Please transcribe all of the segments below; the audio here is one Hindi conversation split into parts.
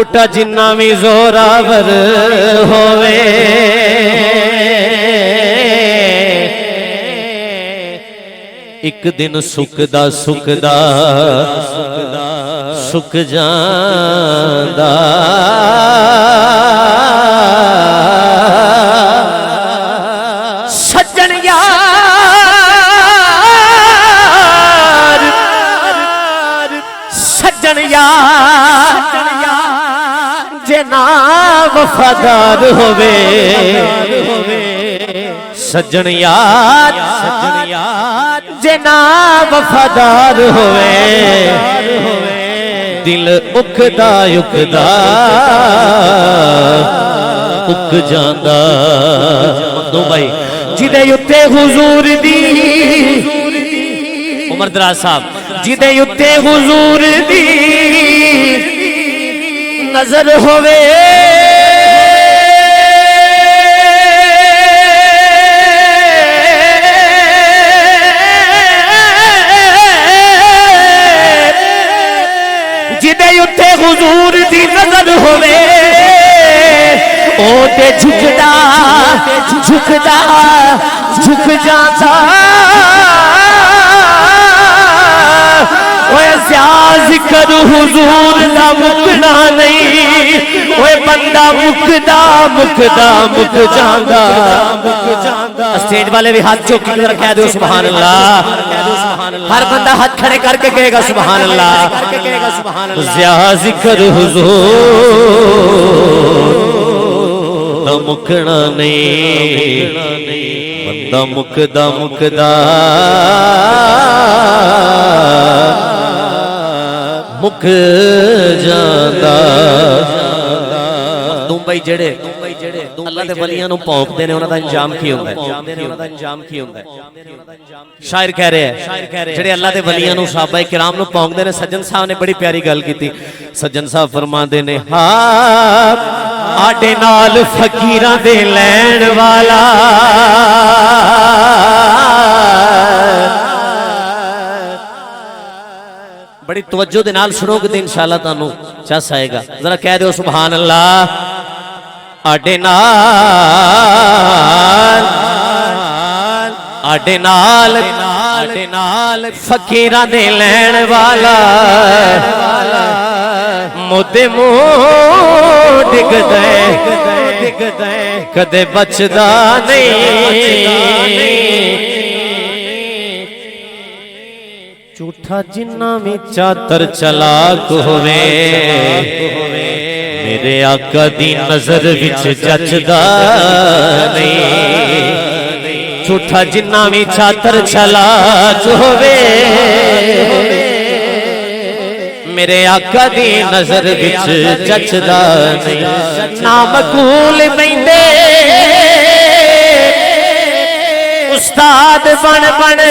छोटा जिन्ना भी जोरावर होवे एक दिन सुखदा सुखदा सुख जांदा सज्जन यार सज्जन यार जे ना वफादार होवे सज्जन यार जे ना वफादार होवे दिल उखदा उखदा उक जांदा दो भाई जिदे उत्ते हुजूर दी उमर दराज साहब जिदे उत्ते हुजूर दी नजर होवे जिदे उत्ते हुजूर दी नजर होवे ओ ते झुकदा झुकदा झुक जाता ओए जिक्र हुजूर दा मुकना नहीं ओए बंदा मुकदा मुकदा मुक जांदा स्टेज वाले भी हाथ चौक कर कह दो सुभान अल्लाह हर बंदा हाथ खड़े करके कहेगा सुभान अल्लाह जिक्र हुजूर दा मुकना नहीं बंदा मुकदा मुकदा मुक जांदा तुम भाई जेड़े अल्लाह दे वलियां नूं भौंकदे ने उन्हां दा अंजाम की हुंदा है शायर कह रहे हैं जेड़े अल्लाह दे वलियां नूं सहाबा किराम नूं भौंकदे ने सज्जन साहब ने बड़ी प्यारी गल कीती सज्जन साहब फरमांदे ने हां आडे नाल फकीरां दे लैण वाला बड़ी तवज्जो दे नाल सुनोगे तो इंशाअल्लाह तुहानू चस आएगा जरा कह दो सुभान अल्लाह आडे नाल फकीरां दे लैण वाला मोदे मुंह डिगदा कदे बचदा नहीं झूठा जिन्ना भी चातर चलाक होवे मेरे आका दी नजर विच जचदा नहीं झूठा जिन्ना भी चातर चलाक होवे मेरे आका दी नजर विच जचदा नहीं ना मकबूल बैंदे उस्ताद बन बन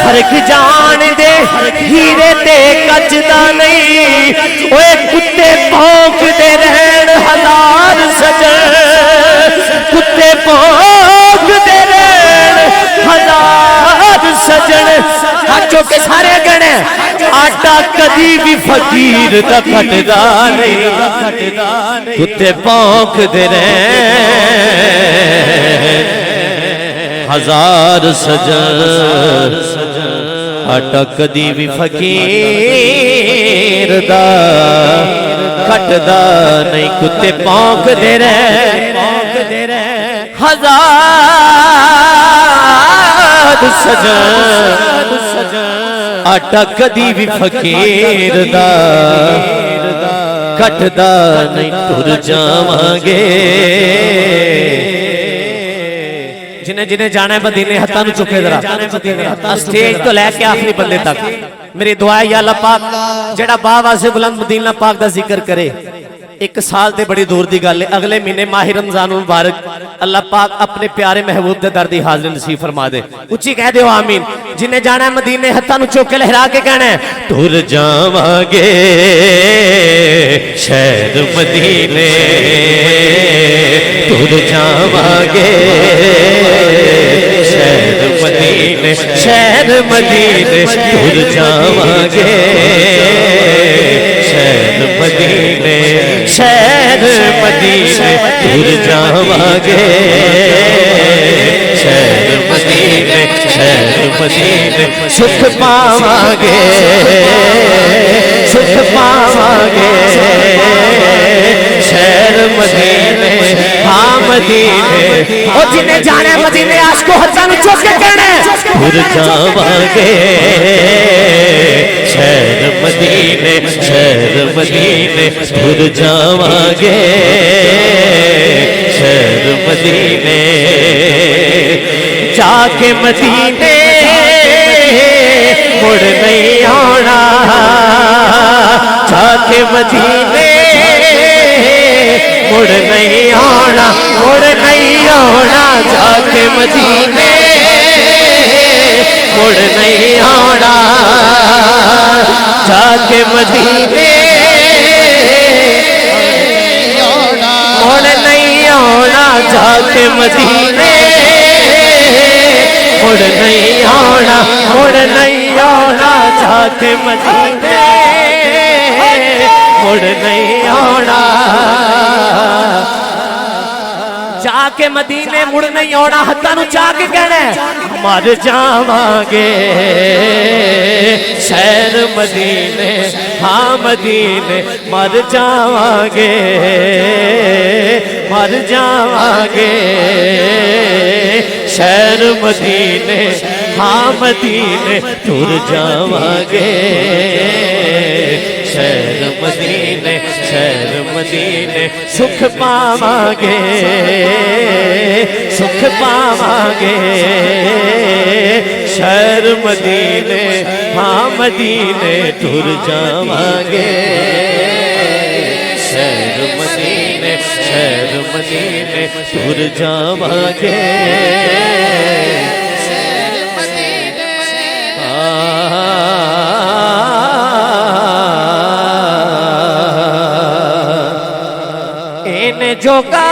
फर्क जान दे हीरे ते कचदा नहीं ओए कुत्ते भौंकदे रहन हजार सजन कुत्ते भौंकदे रहन हजार सजन हाथों के सारे गणे आटा कदी भी फकीर दा फटदा नहीं कुत्ते भौंकदे रहन हजार सजन आटा कदी भी फकीर दा कटदा नहीं कुत्ते भौंकदे रहे हजार सजन आटा कदी भी फकीर दा कटदा नहीं टुर जावांगे जिन्हें जिन्हें जाना है मदीने हत्था नु चुके जरा स्टेज तो लेके आखिरी बंदे तक मेरी दुआ है या अल्लाह पाक जेड़ा बा वासे बुलंद मदीना पाक दा जिक्र करे एक साल ते बड़ी दूर दी गल है, अगले महीने माह रमजान मुबारक अल्लाह पाक अपने प्यारे महबूब दे दर दी हाज़िरी नसीब फरमा दे। उच्ची कह दो आमीन। जिन्हें जाना है मदीने हत्थां नूं चुक के लहरा के कहना है, टुर जावांगे शहर मदीने, टुर जावांगे शहर मदीने, शहर मदीने, टुर जावांगे शहर मदीने, शहर मदीने, टुर जावांगे शहर मदीने, शहर मदीने, सुख पावांगे, सुख पावांगे शहर मदीने, हाँ मदीने। और जिन्हें जाना है मदीने आशिको हत्थां नूं चुक के कहना है, टुर जावांगे शहर मदीने, शहर मदीने, टुर जावांगे शहर मदीने, जाके मदीने मुड़ नहीं आना, जाके मदीने मुड़ नहीं आना, मुड़ नहीं आना, जाके मदीने मुड़ नहीं आना, जाके मदीने मुड़ नहीं आना, जाके मदीने मुड़ नहीं आना, मुड़ नहीं आना, जाके मदीने मुड़ नहीं आना, जाके मदीने मुड़ नहीं आना। हत्थां नूं जाके कहना है, मर जावांगे शहर मदीने, हाँ मदीने, मर जावांगे, मर जावांगे शहर मदीने, हाँ मदीने, टुर जावांगे शहर मदीने, शहर मदीने, सुख पावांगे, सुख पावांगे शहर मदीने, हाँ मदीने, टुर जावांगे शहर मदीने, शहर मदीने, टुर जावांगे शहर मदीने। इन जोगा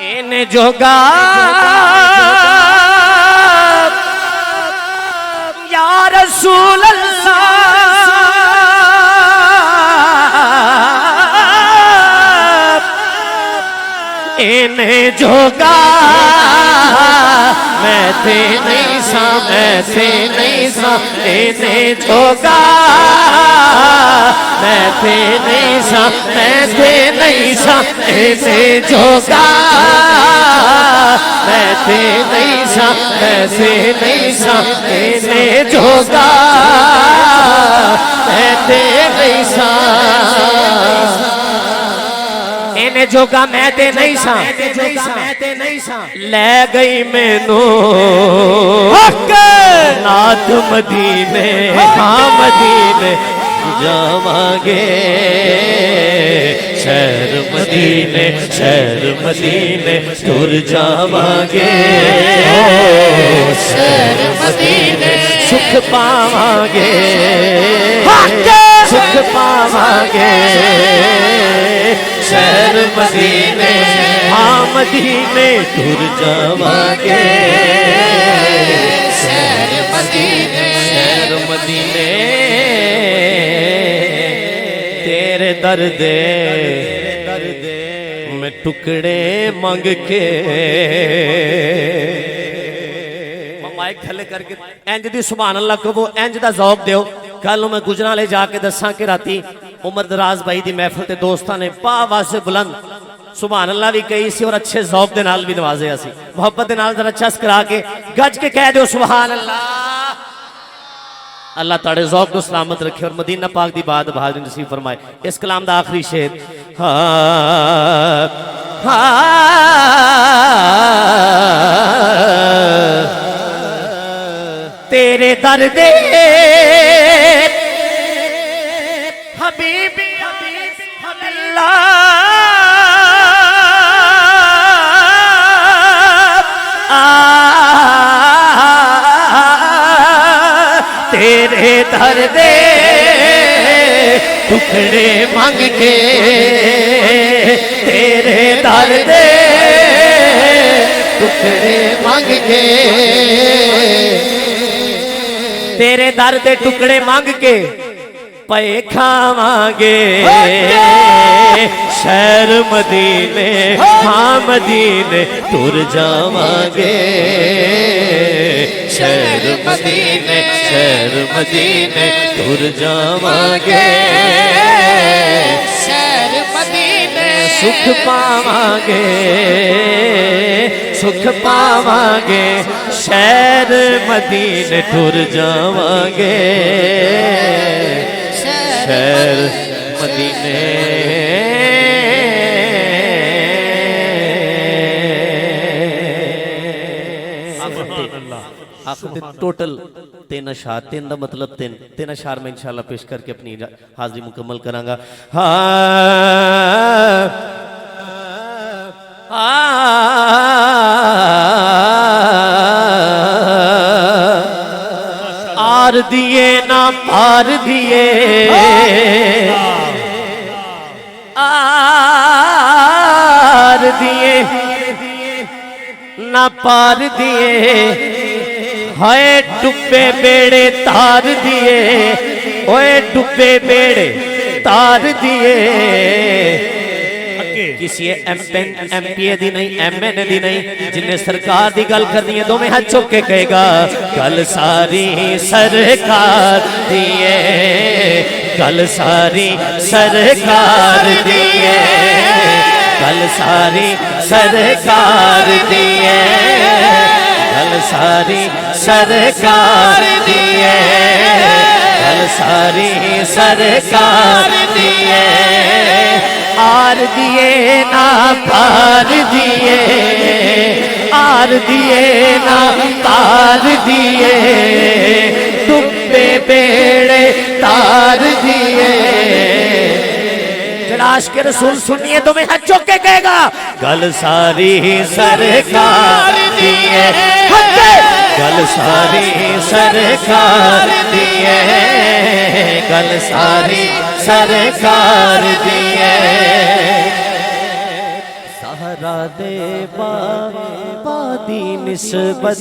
इन जोगा या रसूल अल्लाह, इन जोगा मैं थे नहीं सा, मैं थे नहीं सा, इन जोगा मैं थे नहीं सा, मैं थे नहीं सा, ऐसे जोगा मैं थे नहीं सा, ऐसे नहीं सा, ऐसे जोगा मैं थे नहीं सा, इन्हें जोगा मैं ते नहीं सा, ले गई मैनू नाथ मदीने, हाँ मदीने जावांगे शहर मदीने, शहर मदीने, टुर जावांगे शहर मदीने, सुख पावांगे, सुख पावांगे शहर मदीने, हाँ मदीने, टुर जावांगे शहर मदीने, शहर मदीने, तेरे दर्दे मैं टुकड़े मांग के माइक थले करके इंज दी सुभान अल्लाह कहो, इंज दा ज़ौक दियो। कल मैं गुजराले जाके दसा कि राती उमर दराज भाई दी महफिल ते दोस्तां ने पावा से बुलंद सुभान अल्लाह भी कही सी और अच्छे ज़ौक दे नाल भी नवाजे सी। मोहब्बत दे नाल जरा चस करा के गज के कह दो सुभान अल्लाह। अल्लाह ताड़े ज़ौक को सलामत रखे और मदीना पाक दी बात बहादुरी नसीब फरमाए। इस कलाम दा आखिरी शेर, तेरे दर दे तेरे दर दे टुकड़े मांग के, तेरे दर दे टुकड़े मांग के, तेरे दर दे टुकड़े मांग के पे खावांगे शहर मदीने, हाँ मदीने तुर जावांगे शहर मदीने, शहर मदीने तुर जावांगे शहर मदीने सुख पावांगे, सुख पावांगे शहर मदीने तुर जावांगे शहर मदीने। टोटल 3 अशार, 3 का मतलब 3 अशार में इंशाल्लाह पेश करके अपनी हाजिरी मुकम्मल करांगा। आर दिए ना पार दिए, आर दिए ना पार दिए, हाय डुबे बेड़े तार दिए, ओए डुबे बेड़े तार दिए। किसी एमपीए दी नहीं, एमएनए दी नहीं, जिन्हें सरकार दी गल करनी है दो में हाथ चुक के कहेगा गल सारी सरकार दिए, गल सारी सरकार दिए, गल सारी सरकार दिए, गल सारी सरकार दिए, गल सारी सरकार दिए। आर दिए ना पार दिए, आर दिए ना पार दिए, डुबे बेड़े तार दिए। जलाश के रसूल सुनिए तो मैं हाथ चौक के कहेगा गल सारी सरकार दिए, गल सारी सरकार दिए, गल सारी सरकार दिए। सहरा दे बादी निस्बत,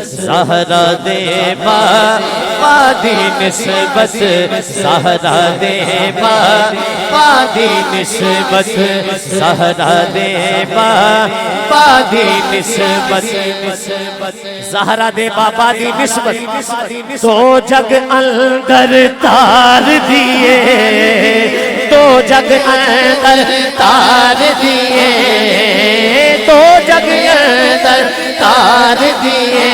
सहरा दे बादी निस्बत, सहरा दे बादी निस्बत, सहरा दे बादी निस्बत, सहरा दे बादी निस्बत। तो जग अंदर तार दिए, तो जग अंदर तार दिए, तो जग अंदर तार दिए,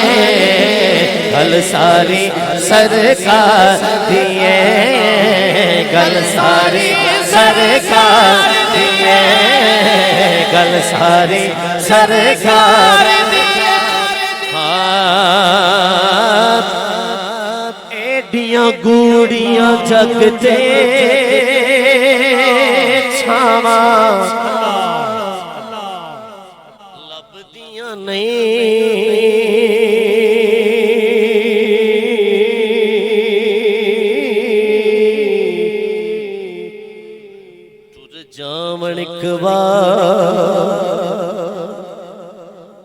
गल सारी सरकार दिए, गल सारी सरकार दिए, गल सारी सरकार दिए। एडियां गूड़ियां जगते छावा लभदियां नहीं, तुर जावण कवा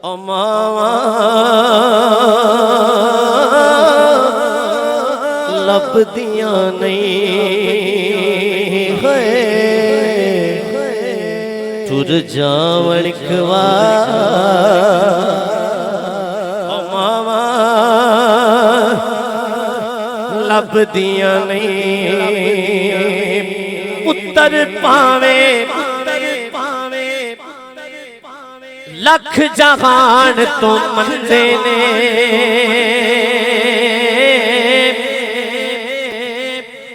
अमावा लभदियां नहीं, तुर जावण कवा अमावा लभदियां नहीं। पुत्र पावे लख जहान तो मंदे ने,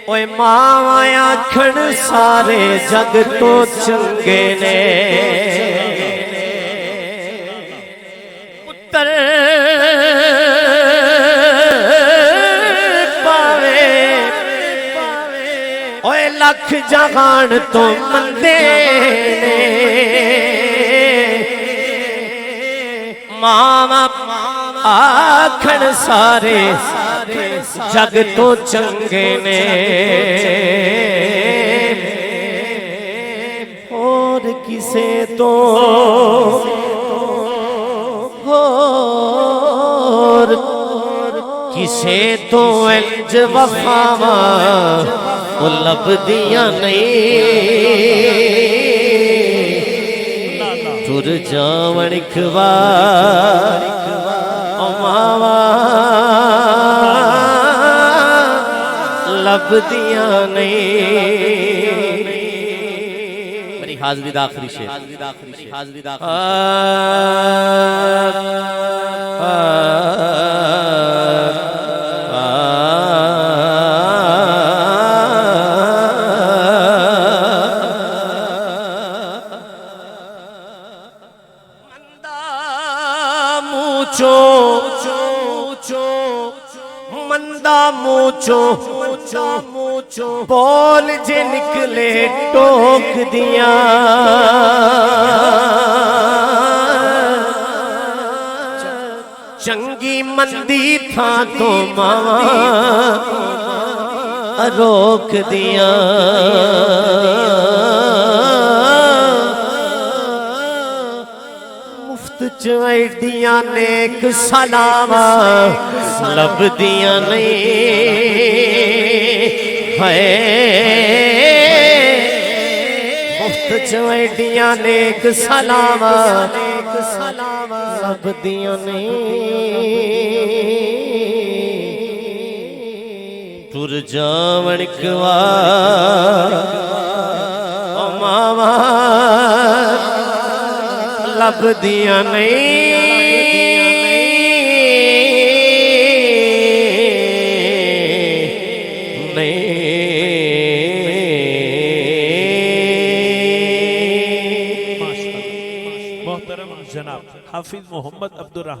ओए मां आखण सारे जग तो चंगे ने। पुत्र पावे ओए लख जहान तो मंदे ने मामा आखण सारे जग तो चंगे ने और किसे तो और किसे तो इंज वफावा वो लभदियां नहीं तुर जावण खवार मावा लभदियां नहीं। मेरी हाजरी दा आखिरी शेर मंदा मूचो बोल जे निकले टोक दिया चंगी मंदी था तो मावा रोक दिया चवैदियां नेक सलावा लभदियां नहीं है मुफ्त चवैदियां नेक सलावा लभदियां नहीं तुर जावण कवार मावा लभदियां मोहतरम जनाब हाफिज मोहम्मद अब्दुल रहमान।